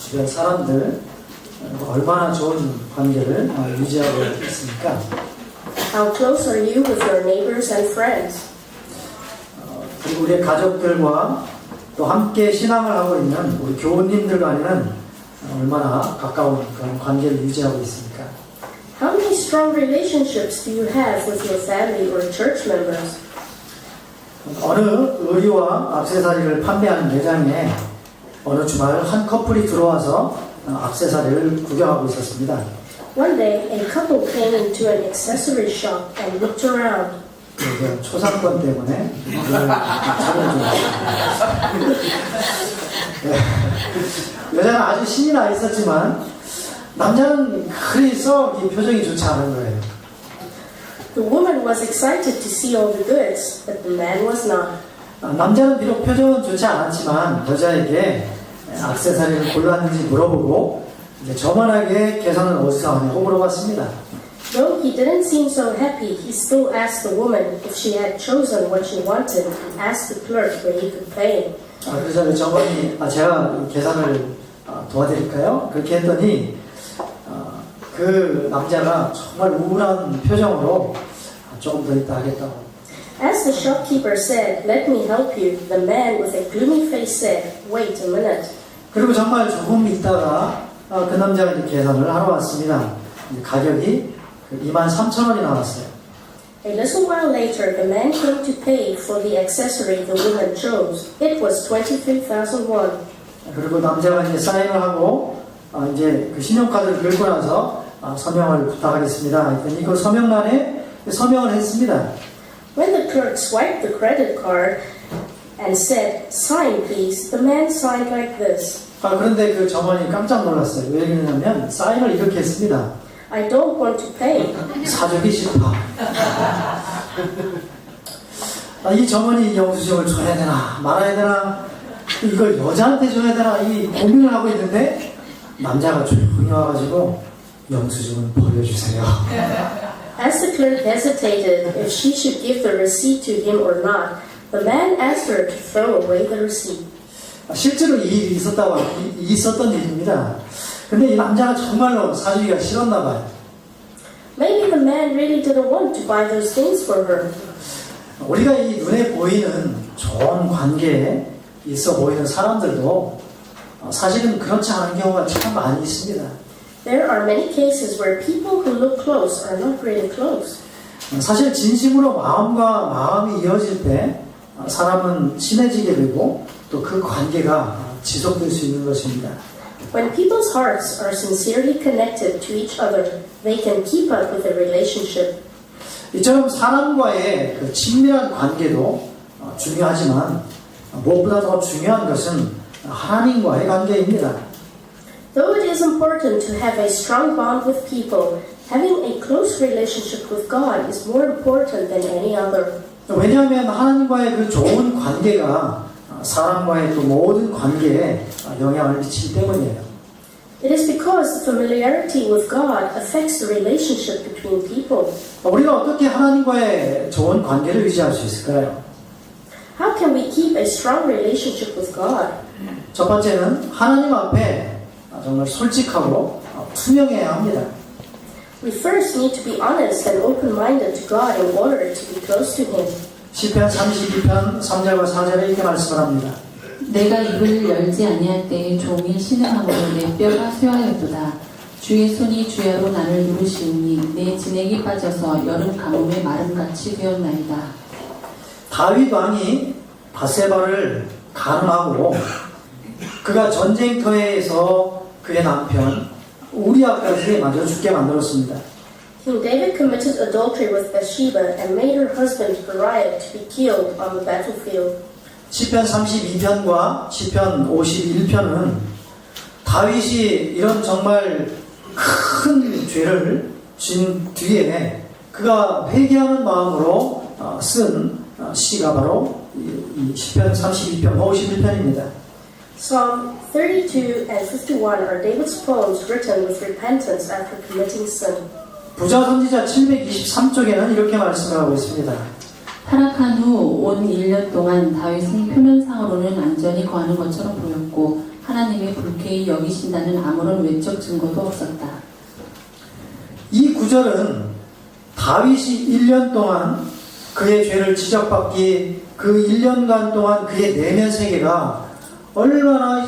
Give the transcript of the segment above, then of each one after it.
주변 사람들 얼마나 좋은 관계를 유지하고 있습니까? How close are you with your neighbors and friends? 그리고 우리 가족들과 또 함께 신앙을 하고 있는 우리 교우님들 간에는 얼마나 가까운 그런 관계를 유지하고 있습니까? How many strong relationships do you have with your family or church members? 어느 의류와 액세서리를 판매하는 매장에 어느 주말 한 커플이 들어와서 액세서리를 구경하고 있었습니다. One day, a couple came into an accessory shop and looked around. 초상권 때문에 여자는 아주 신이 나 있었지만 남자는 그리 썩 이 표정이 좋지 않은 거예요. The woman was excited to see all the goods, but the man was not. 남자는 비록 표정은 좋지 않았지만 여자에게 액세서리를 골랐는지 물어보고 이제 저만하게 계산은 어디서 하냐고 물어봤습니다. Though he didn't seem so happy, he still asked the woman if she had chosen what she wanted and asked the clerk where he could pay. 그래서 저번에 제가 계산을 도와드릴까요? 그렇게 했더니 그 남자가 정말 우울한 표정으로 조금 더 있다 하겠다고. As the shopkeeper said, "Let me help you," the man with a gloomy face said, "Wait a minute." 그리고 정말 조금 있다가 그 남자가 이제 계산을 하러 왔습니다. 가격이 23,000원이 나왔어요. A little while later, the man came to pay for the accessory the woman chose. It was 23,000 won. 그리고 남자가 이제 사인을 하고 이제 그 신용카드를 긁고 나서 서명을 부탁하겠습니다. 했더니 그 서명란에 서명을 했습니다. When the clerk swiped the credit card and said, "Sign, please," the man signed like this. 그런데 그 점원이 깜짝 놀랐어요. 왜 그러냐면 사인을 이렇게 했습니다. "I don't want to pay." 사주기 싫다. 이 점원이 영수증을 줘야 되나 말아야 되나 이걸 여자한테 줘야 되나 이 고민을 하고 있는데 남자가 조용히 와가지고 영수증을 버려주세요. As the clerk hesitated if she should give the receipt to him or not, the man asked her to throw away the receipt. 실제로 이 일이 있었던 일입니다. 근데 이 남자가 정말로 사주기가 싫었나 봐요. Maybe the man really didn't want to buy those things for her. 우리가 이 눈에 보이는 좋은 관계에 있어 보이는 사람들도 사실은 그렇지 않은 경우가 참 많이 있습니다. There are many cases where people who look close are not really close. 사실 진심으로 마음과 마음이 이어질 때 사람은 친해지게 되고 또 그 관계가 지속될 수 있는 것입니다. When people's hearts are sincerely connected to each other, they can keep up with the relationship. 이처럼 사람과의 그 친밀한 관계도 중요하지만 무엇보다 더 중요한 것은 하나님과의 관계입니다. Though it is important to have a strong bond with people, having a close relationship with God is more important than any other. 왜냐하면 하나님과의 그 좋은 관계가 사람과의 또 모든 관계에 영향을 미치기 때문이에요. It is because the familiarity with God affects the relationship between people. 우리가 어떻게 하나님과의 좋은 관계를 유지할 수 있을까요? How can we keep a strong relationship with God? 첫 번째는 하나님 앞에 정말 솔직하고 투명해야 합니다. We first need to be honest and open-minded to God in order to be close to Him. 시편 32편 3절과 4절에 이렇게 말씀을 합니다. 내가 입을 열지 아니할 때에 종일 신음함으로 내 뼈가 쇠하였도다. 주의 손이 주야로 나를 누르시오니 내 진액이 빠져서 여름 가뭄에 마름같이 되었나이다. 다윗 왕이 바세바를 가늠하고 그가 전쟁터에서 그의 남편 우리아까지 마저 죽게 만들었습니다. King David committed adultery with Bathsheba and made her husband Uriah to be killed on the battlefield. 시편 32편과 시편 51편은 다윗이 이런 정말 큰 죄를 진 뒤에 그가 회개하는 마음으로 쓴 시가 바로 이 시편 32편, 51편입니다. Psalm 32 and 51 are David's poems written with repentance after committing sin. 부자 선지자 723쪽에는 이렇게 말씀을 하고 있습니다. 타락한 후 온 1년 동안 다윗은 표면상으로는 안전히 거하는 것처럼 보였고 하나님의 불쾌히 여기신다는 아무런 외적 증거도 없었다. 이 구절은 다윗이 1년 동안 그의 죄를 지적받기 그 1년간 동안 그의 내면 세계가 얼마나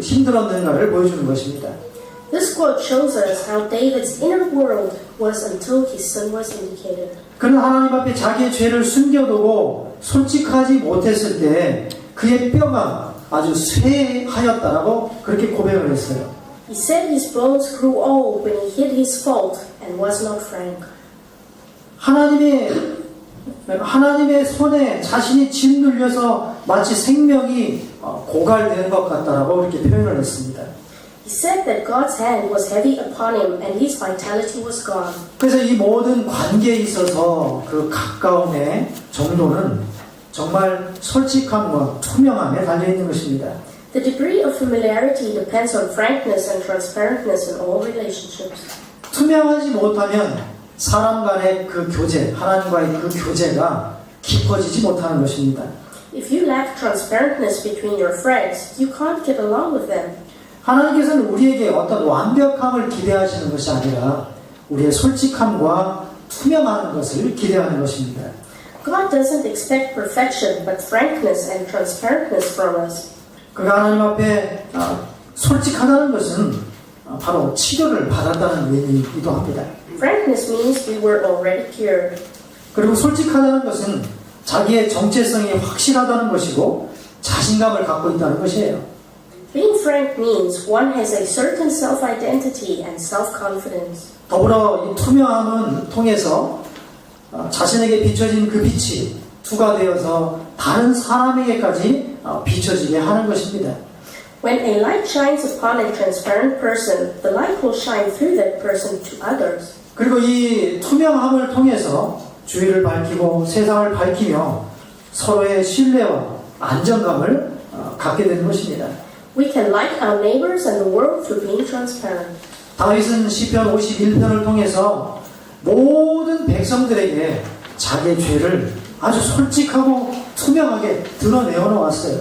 힘들었는가를 보여주는 것입니다. This quote shows us how David's inner world was until his son was indicated. 그는 하나님 앞에 자기의 죄를 숨겨두고 솔직하지 못했을 때 그의 뼈가 아주 쇠하였다라고 그렇게 고백을 했어요. He said his bones grew old when he hid his fault and was not frank. 하나님의 손에 자신이 짓눌려서 마치 생명이 고갈되는 것 같다라고 이렇게 표현을 했습니다. He said that God's hand was heavy upon him and his vitality was gone. 그래서 이 모든 관계에 있어서 그 가까움의 정도는 정말 솔직함과 투명함에 달려있는 것입니다. The degree of familiarity depends on frankness and transparentness in all relationships. 투명하지 못하면 사람 간의 그 교제, 하나님과의 그 교제가 깊어지지 못하는 것입니다. If you lack transparentness between your friends, you can't get along with them. 하나님께서는 우리에게 어떤 완벽함을 기대하시는 것이 아니라 우리의 솔직함과 투명한 것을 기대하는 것입니다. God doesn't expect perfection, but frankness and transparentness from us. 그가 하나님 앞에 솔직하다는 것은 바로 치료를 받았다는 의미이기도 합니다. Frankness means we were already cured. 그리고 솔직하다는 것은 자기의 정체성이 확실하다는 것이고 자신감을 갖고 있다는 것이에요. Being frank means one has a certain self-identity and self-confidence. 더불어 이 투명함은 통해서 자신에게 비춰진 그 빛이 투가 되어서 다른 사람에게까지 비춰지게 하는 것입니다. When a light shines upon a transparent person, the light will shine through that person to others. 그리고 이 투명함을 통해서 주위를 밝히고 세상을 밝히며 서로의 신뢰와 안정감을 갖게 되는 것입니다. We can light our neighbors and the world through being transparent. 다윗은 시편 51편을 통해서 모든 백성들에게 자기의 죄를 아주 솔직하고 투명하게 드러내어 놓았어요.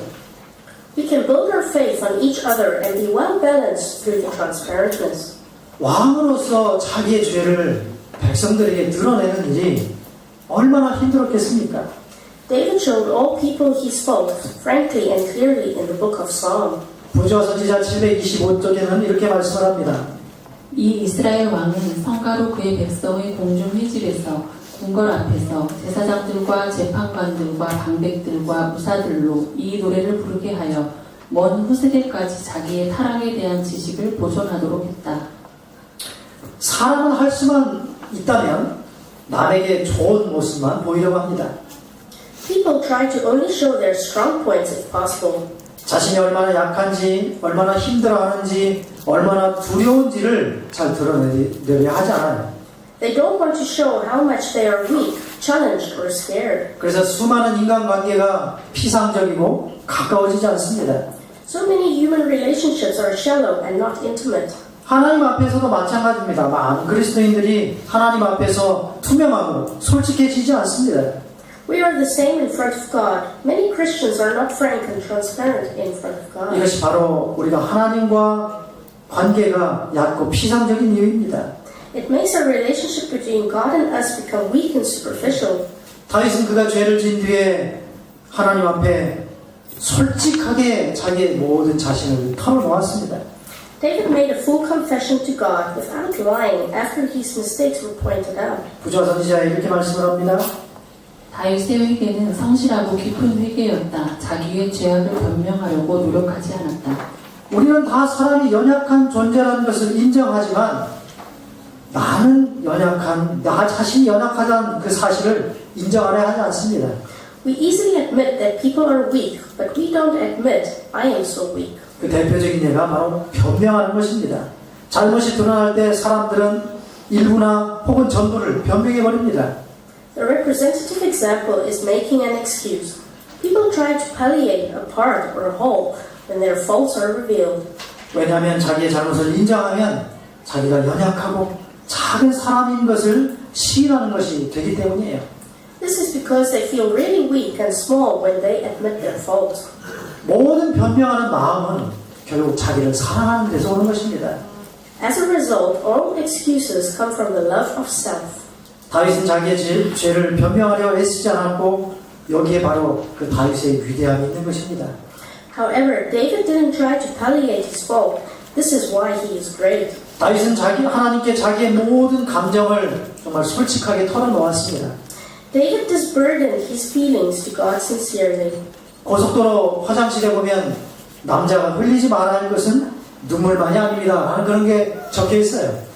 We can build our faith on each other and be well balanced through the transparentness. 왕으로서 자기의 죄를 백성들에게 드러내는 일이 얼마나 힘들었겠습니까? David showed all people his fault frankly and clearly in the book of Psalm. 부조 선지자 725쪽에는 이렇게 말씀을 합니다. 이 이스라엘 왕은 성가로 그의 백성의 공중 회집에서 궁궐 앞에서 제사장들과 재판관들과 방백들과 무사들로 이 노래를 부르게 하여 먼 후세대까지 자기의 타락에 대한 지식을 보존하도록 했다. 사람은 할 수만 있다면 남에게 좋은 모습만 보이려고 합니다. People try to only show their strong points if possible. 자신이 얼마나 약한지, 얼마나 힘들어하는지, 얼마나 두려운지를 잘 드러내려 하지 않아요. They don't want to show how much they are weak, challenged, or scared. 그래서 수많은 인간관계가 피상적이고 가까워지지 않습니다. So many human relationships are shallow and not intimate. 하나님 앞에서도 마찬가지입니다. 많은 그리스도인들이 하나님 앞에서 투명하고 솔직해지지 않습니다. We are the same in front of God. Many Christians are not frank and transparent in front of God. 이것이 바로 우리가 하나님과 관계가 얕고 피상적인 이유입니다. It makes our relationship between God and us become weak and superficial. 다윗은 그가 죄를 지은 뒤에 하나님 앞에 솔직하게 자기의 모든 자신을 털어놓았습니다. David made a full confession to God without lying after his mistakes were pointed out. 부조 선지자에 이렇게 말씀을 합니다. 다윗의 회개는 성실하고 깊은 회개였다. 자기의 죄악을 변명하려고 노력하지 않았다. 우리는 다 사람이 연약한 존재라는 것을 인정하지만 나는 연약한, 나 자신이 연약하다는 그 사실을 인정하려 하지 않습니다. We easily admit that people are weak, but we don't admit I am so weak. 그 대표적인 예가 바로 변명하는 것입니다. 잘못이 드러날 때 사람들은 일부나 혹은 전부를 변명해버립니다. The representative example is making an excuse. People try to palliate a part or a whole when their faults are revealed. 왜냐하면 자기의 잘못을 인정하면 자기가 연약하고 작은 사람인 것을 시인하는 것이 되기 때문이에요. This is because they feel really weak and small when they admit their faults. 모든 변명하는 마음은 결국 자기를 사랑하는 데서 오는 것입니다. As a result, all excuses come from the love of self. 다윗은 자기의 죄를 변명하려 애쓰지 않았고 여기에 바로 그 다윗의 위대함이 있는 것입니다. However, David didn't try to palliate his fault. This is why he is great. 다윗은 하나님께 자기의 모든 감정을 정말 솔직하게 털어놓았습니다. David disburdened his feelings to God sincerely. 고속도로 화장실에 보면 남자가 흘리지 말아야 할 것은 눈물만이 아닙니다 하는 그런 게 적혀 있어요.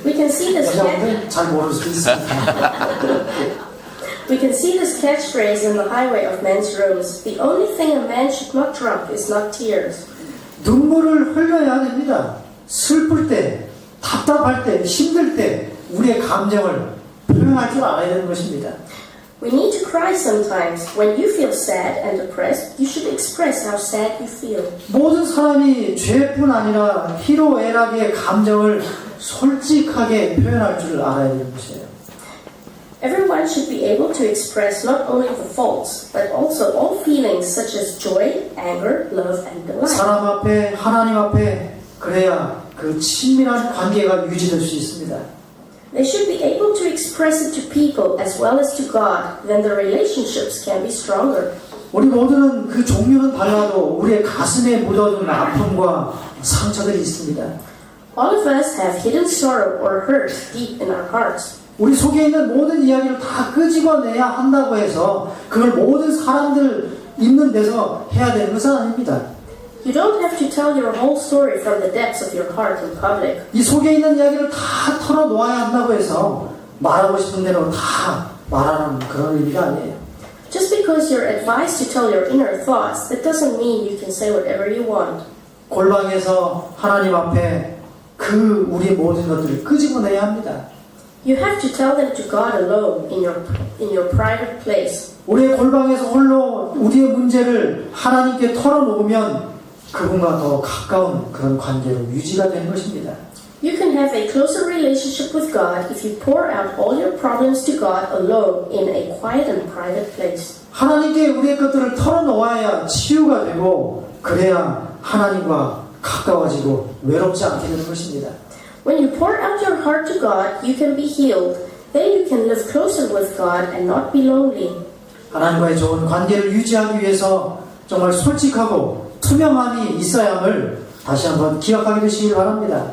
We can see this 여자분들 잘 모를 수 있습니다. We can see this catchphrase in the highway of men's rooms. The only thing a man should not drop is not tears. 눈물을 흘려야 됩니다. 슬플 때, 답답할 때, 힘들 때 우리의 감정을 표현할 줄 알아야 되는 것입니다. We need to cry sometimes. When you feel sad and depressed, you should express how sad you feel. 모든 사람이 죄뿐 아니라 희로애락의 감정을 솔직하게 표현할 줄 알아야 되는 것이에요. Everyone should be able to express not only the faults, but also all feelings such as joy, anger, love, and delight. 사람 앞에, 하나님 앞에 그래야 그 친밀한 관계가 유지될 수 있습니다. They should be able to express it to people as well as to God. Then the relationships can be stronger. 우리 모두는 그 종류는 달라도 우리의 가슴에 묻어둔 아픔과 상처들이 있습니다. All of us have hidden sorrow or hurt deep in our hearts. 우리 속에 있는 모든 이야기를 다 끄집어내야 한다고 해서 그걸 모든 사람들 있는 데서 해야 되는 것은 아닙니다. You don't have to tell your whole story from the depths of your heart in public. 이 속에 있는 이야기를 다 털어놓아야 한다고 해서 말하고 싶은 대로 다 말하는 그런 의미가 아니에요. Just because you're advised to tell your inner thoughts, that doesn't mean you can say whatever you want. 골방에서 하나님 앞에 그 우리 모든 것들을 끄집어내야 합니다. You have to tell them to God alone in your private place. 우리의 골방에서 홀로 우리의 문제를 하나님께 털어놓으면 그분과 더 가까운 그런 관계로 유지가 되는 것입니다. You can have a closer relationship with God if you pour out all your problems to God alone in a quiet and private place. 하나님께 우리의 것들을 털어놓아야 치유가 되고 그래야 하나님과 가까워지고 외롭지 않게 되는 것입니다. When you pour out your heart to God, you can be healed. Then you can live closer with God and not be lonely. 하나님과의 좋은 관계를 유지하기 위해서 정말 솔직하고 투명함이 있어야 함을 다시 한번 기억하게 되시길 바랍니다.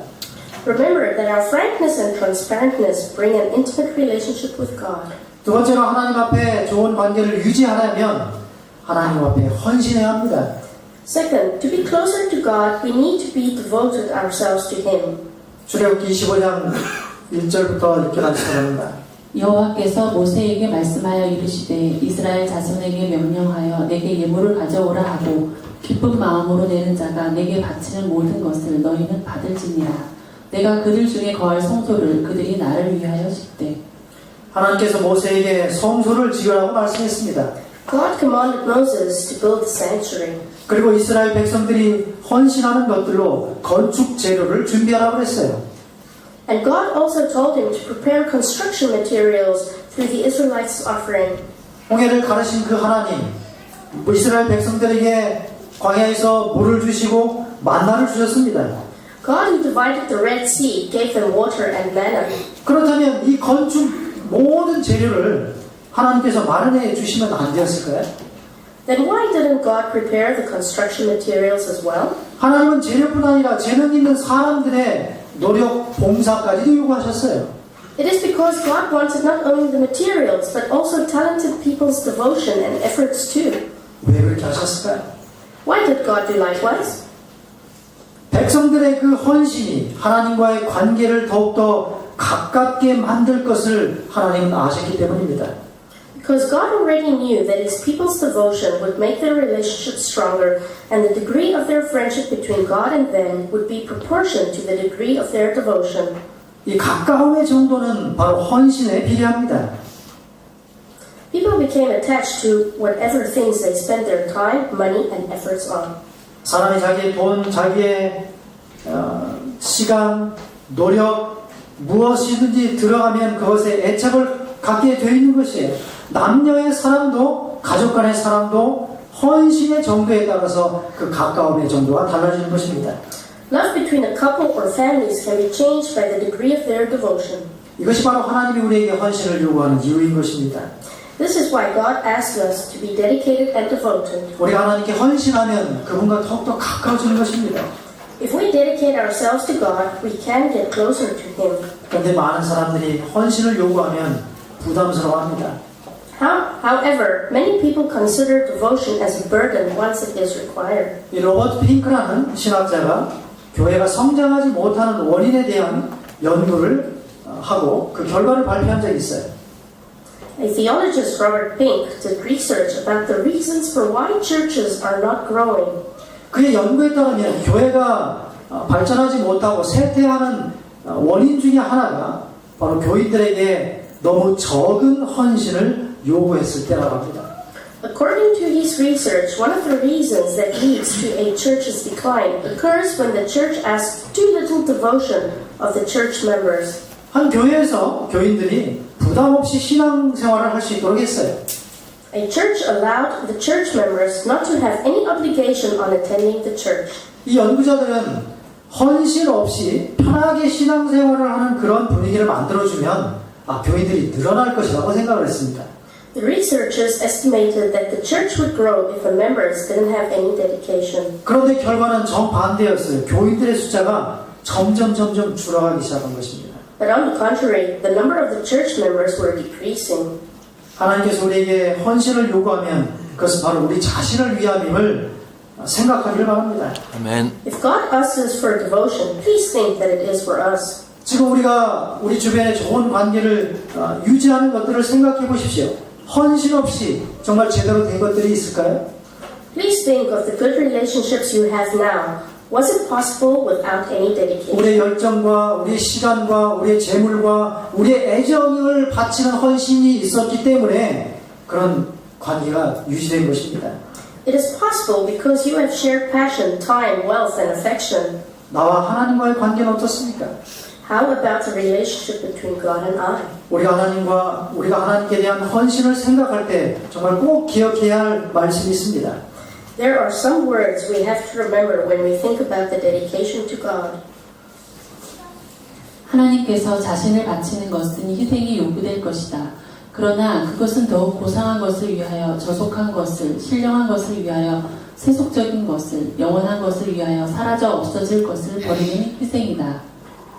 Remember that our frankness and transparentness bring an intimate relationship with God. 두 번째로 하나님 앞에 좋은 관계를 유지하려면 하나님 앞에 헌신해야 합니다. Second, to be closer to God, we need to be devoted ourselves to Him. 출애굽기 25장 1절부터 이렇게 말씀합니다. 여호와께서 모세에게 말씀하여 이르시되 이스라엘 자손에게 명령하여 내게 예물을 가져오라 하고 기쁜 마음으로 내는 자가 내게 바치는 모든 것을 너희는 받을지니라. 내가 그들 중에 거할 성소를 그들이 나를 위하여 짓되. 하나님께서 모세에게 성소를 지으라고 말씀했습니다. God commanded Moses to build the sanctuary. 그리고 이스라엘 백성들이 헌신하는 것들로 건축 재료를 준비하라고 했어요. And God also told him to prepare construction materials through the Israelites' offering. 홍해를 가르신 그 하나님, 이스라엘 백성들에게 광야에서 물을 주시고 만나를 주셨습니다. God who divided the Red Sea gave them water and manna. 그렇다면 이 건축 모든 재료를 하나님께서 마련해 주시면 안 되었을까요? Then why didn't God prepare the construction materials as well? 하나님은 재료뿐 아니라 재능 있는 사람들의 노력, 봉사까지도 요구하셨어요. It is because God wanted not only the materials, but also talented people's devotion and efforts too. 왜 그렇게 하셨을까요? Why did God do likewise? 백성들의 그 헌신이 하나님과의 관계를 더욱더 가깝게 만들 것을 하나님은 아셨기 때문입니다. Because God already knew that His people's devotion would make their relationship stronger, and the degree of their friendship between God and them would be proportioned to the degree of their devotion. 이 가까움의 정도는 바로 헌신에 비례합니다. People became attached to whatever things they spent their time, money, and efforts on. 사람이 자기의 돈, 자기의 시간, 노력 무엇이든지 들어가면 그것에 애착을 갖게 되어 있는 것이에요. 남녀의 사람도 가족 간의 사람도 헌신의 정도에 따라서 그 가까움의 정도가 달라지는 것입니다. Love between a couple or families can be changed by the degree of their devotion. 이것이 바로 하나님이 우리에게 헌신을 요구하는 이유인 것입니다. This is why God asks us to be dedicated and devoted. 우리가 하나님께 헌신하면 그분과 더욱더 가까워지는 것입니다. If we dedicate ourselves to God, we can get closer to Him. 그런데 많은 사람들이 헌신을 요구하면 부담스러워합니다. However, many people consider devotion as a burden once it is required. 이 로버트 핑크라는 신학자가 교회가 성장하지 못하는 원인에 대한 연구를 하고 그 결과를 발표한 적이 있어요. A theologist, Robert Pink, did research about the reasons for why churches are not growing. 그의 연구에 따르면 교회가 발전하지 못하고 쇠퇴하는 원인 중에 하나가 바로 교인들에게 너무 적은 헌신을 요구했을 때라고 합니다. According to his research, one of the reasons that leads to a church's decline occurs when the church asks too little devotion of the church members. 한 교회에서 교인들이 부담 없이 신앙생활을 할 수 있도록 했어요. A church allowed the church members not to have any obligation on attending the church. 이 연구자들은 헌신 없이 편하게 신앙생활을 하는 그런 분위기를 만들어주면 교인들이 늘어날 것이라고 생각을 했습니다. The researchers estimated that the church would grow if the members didn't have any dedication. 그런데 결과는 정반대였어요. 교인들의 숫자가 점점 줄어가기 시작한 것입니다. But on the contrary, the number of the church members were decreasing. 하나님께서 우리에게 헌신을 요구하면 그것은 바로 우리 자신을 위함임을 생각하기를 바랍니다. Amen. If God asks us for devotion, please think that it is for us. 지금 우리가 우리 주변에 좋은 관계를 유지하는 것들을 생각해 보십시오. 헌신 없이 정말 제대로 된 것들이 있을까요? Please think of the good relationships you have now. Was it possible without any dedication? 우리의 열정과 우리의 시간과 우리의 재물과 우리의 애정을 바치는 헌신이 있었기 때문에 그런 관계가 유지된 것입니다. It is possible because you have shared passion, time, wealth, and affection. 나와 하나님과의 관계는 어떻습니까? How about the relationship between God and I? 우리가 하나님께 대한 헌신을 생각할 때 정말 꼭 기억해야 할 말씀이 있습니다. There are some words we have to remember when we think about the dedication to God. 하나님께서 자신을 바치는 것은 희생이 요구될 것이다. 그러나 그것은 더욱 고상한 것을 위하여, 저속한 것을, 신령한 것을 위하여, 세속적인 것을, 영원한 것을 위하여 사라져 없어질 것을 버리는 희생이다.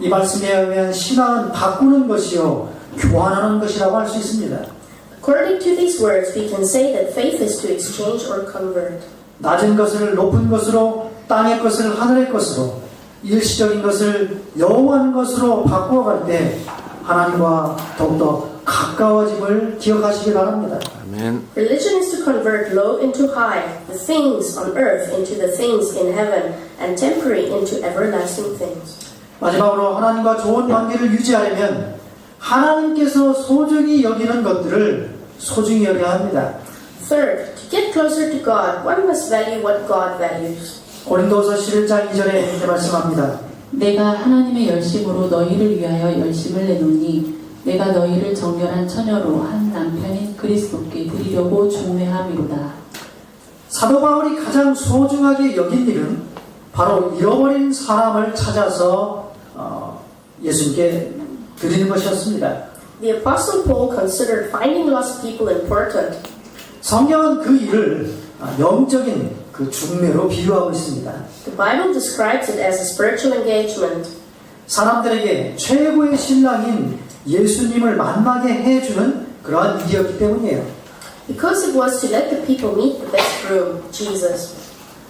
이 말씀에 의하면 신앙은 바꾸는 것이요 교환하는 것이라고 할 수 있습니다. According to these words, we can say that faith is to exchange or convert. 낮은 것을 높은 것으로, 땅의 것을 하늘의 것으로, 일시적인 것을 영원한 것으로 바꾸어갈 때 하나님과 더욱더 가까워짐을 기억하시기 바랍니다. Amen. Religion is to convert low into high, the things on earth into the things in heaven, and temporary into everlasting things. 마지막으로 하나님과 좋은 관계를 유지하려면 하나님께서 소중히 여기는 것들을 소중히 여겨야 합니다. Third, to get closer to God, one must value what God values. 고린도서 11장 2절에 이렇게 말씀합니다. 내가 하나님의 열심으로 너희를 위하여 열심을 내노니 내가 너희를 정결한 처녀로 한 남편인 그리스도께 드리려고 중매함이로다. 사도 바울이 가장 소중하게 여긴 일은 바로 잃어버린 사람을 찾아서 예수님께 드리는 것이었습니다. The Apostle Paul considered finding lost people important. 성경은 그 일을 영적인 그 중매로 비유하고 있습니다. The Bible describes it as a spiritual engagement. 사람들에게 최고의 신랑인 예수님을 만나게 해주는 그러한 일이었기 때문이에요. Because it was to let the people meet the best groom, Jesus.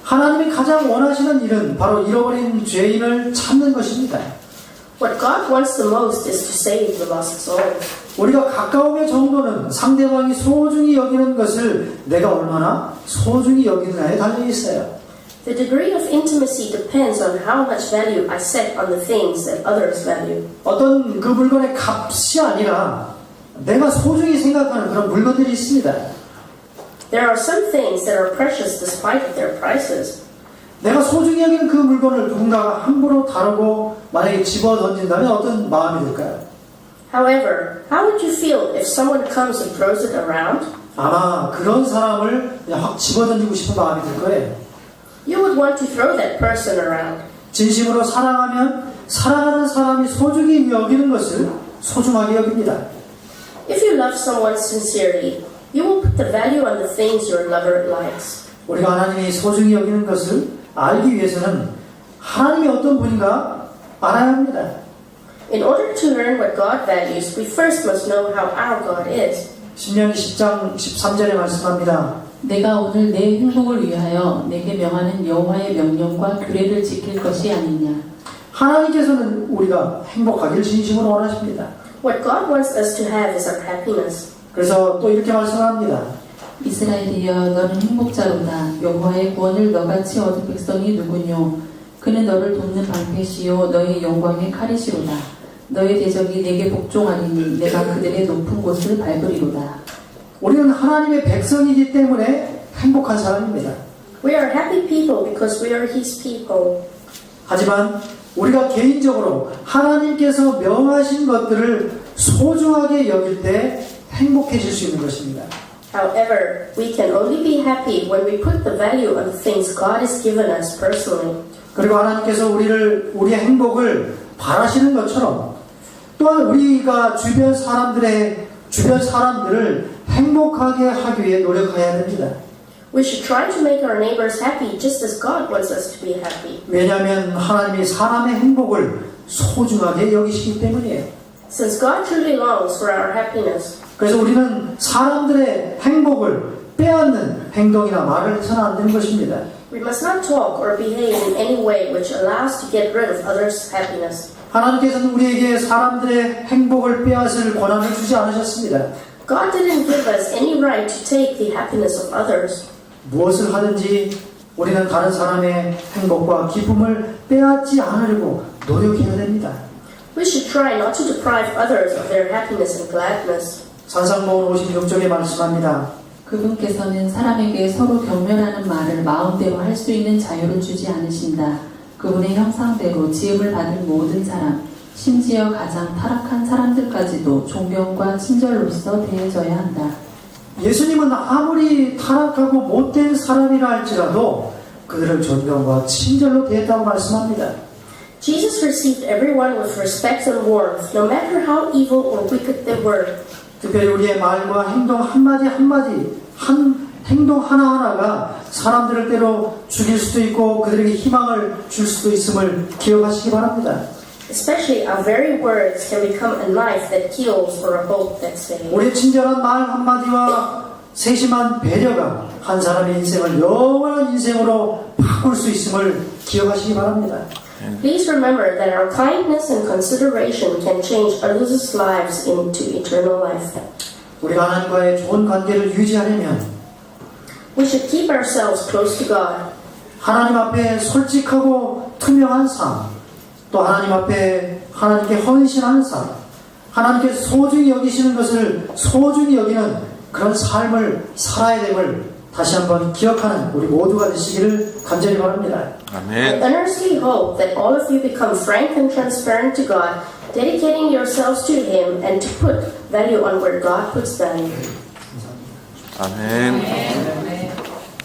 하나님이 가장 원하시는 일은 바로 잃어버린 죄인을 찾는 것입니다. What God wants the most is to save the lost souls. 우리가 가까움의 정도는 상대방이 소중히 여기는 것을 내가 얼마나 소중히 여기느냐에 달려 있어요. The degree of intimacy depends on how much value I set on the things that others value. 어떤 그 물건의 값이 아니라 내가 소중히 생각하는 그런 물건들이 있습니다. There are some things that are precious despite their prices. 내가 소중히 여기는 그 물건을 누군가가 함부로 다루고 만약에 집어 던진다면 어떤 마음이 들까요? However, how would you feel if someone comes and throws it around? 아마 그런 사람을 그냥 확 집어던지고 싶은 마음이 들 거예요. You would want to throw that person around. 진심으로 사랑하면 사랑하는 사람이 소중히 여기는 것을 소중하게 여깁니다. If you love someone sincerely, you will put the value on the things your lover likes. 우리가 하나님이 소중히 여기는 것을 알기 위해서는 하나님이 어떤 분인가 알아야 합니다. In order to learn what God values, we first must know how our God is. 신명기 10장 13절에 말씀합니다. 내가 오늘 내 행복을 위하여 내게 명하는 여호와의 명령과 규례를 지킬 것이 아니냐. 하나님께서는 우리가 행복하길 진심으로 원하십니다. What God wants us to have is our happiness. 그래서 또 이렇게 말씀합니다. 이스라엘이여 너는 행복자로다. 여호와의 구원을 너같이 얻은 백성이 누구뇨. 그는 너를 돕는 방패시요 너의 영광의 칼이시로다. 너의 대적이 내게 복종하리니 내가 그들의 높은 곳을 밟으리로다. 우리는 하나님의 백성이기 때문에 행복한 사람입니다. We are happy people because we are His people. 하지만 우리가 개인적으로 하나님께서 명하신 것들을 소중하게 여길 때 행복해질 수 있는 것입니다. However, we can only be happy when we put the value on the things God has given us personally. 그리고 하나님께서 우리의 행복을 바라시는 것처럼 또한 우리가 주변 사람들을 행복하게 하기 위해 노력해야 됩니다. We should try to make our neighbors happy just as God wants us to be happy. 왜냐하면 하나님이 사람의 행복을 소중하게 여기시기 때문이에요. Since God truly longs for our happiness, 그래서 우리는 사람들의 행복을 빼앗는 행동이나 말을 해서는 안 되는 것입니다. we must not talk or behave in any way which allows to get rid of others' happiness. 하나님께서는 우리에게 사람들의 행복을 빼앗을 권한을 주지 않으셨습니다. God didn't give us any right to take the happiness of others. 무엇을 하든지 우리는 다른 사람의 행복과 기쁨을 빼앗지 않으려고 노력해야 됩니다. We should try not to deprive others of their happiness and gladness. 산상모음 56쪽에 말씀합니다. 그분께서는 사람에게 서로 경멸하는 말을 마음대로 할 수 있는 자유를 주지 않으신다. 그분의 형상대로 지음을 받은 모든 사람, 심지어 가장 타락한 사람들까지도 존경과 친절로서 대해져야 한다. 예수님은 아무리 타락하고 못된 사람이라 할지라도 그들을 존경과 친절로 대했다고 말씀합니다. Jesus received everyone with respect and warmth, no matter how evil or wicked they were. 특별히 우리의 말과 행동 한마디 행동 하나하나가 사람들을 때로 죽일 수도 있고 그들에게 희망을 줄 수도 있음을 기억하시기 바랍니다. Especially our very words can become a knife that kills or a hope that saves. 우리의 친절한 말 한마디와 세심한 배려가 한 사람의 인생을 영원한 인생으로 바꿀 수 있음을 기억하시기 바랍니다. Please remember that our kindness and consideration can change others' lives into eternal life. 우리가 하나님과의 좋은 관계를 유지하려면 We should keep ourselves close to God. 하나님 앞에 솔직하고 투명한 삶, 또 하나님 앞에 하나님께 헌신하는 삶, 하나님께서 소중히 여기시는 것을 소중히 여기는 그런 삶을 살아야 됨을 다시 한번 기억하는 우리 모두가 되시기를 간절히 바랍니다. I earnestly hope that all of you become frank and transparent to God, dedicating yourselves to Him and to put value on where God puts value. 아멘.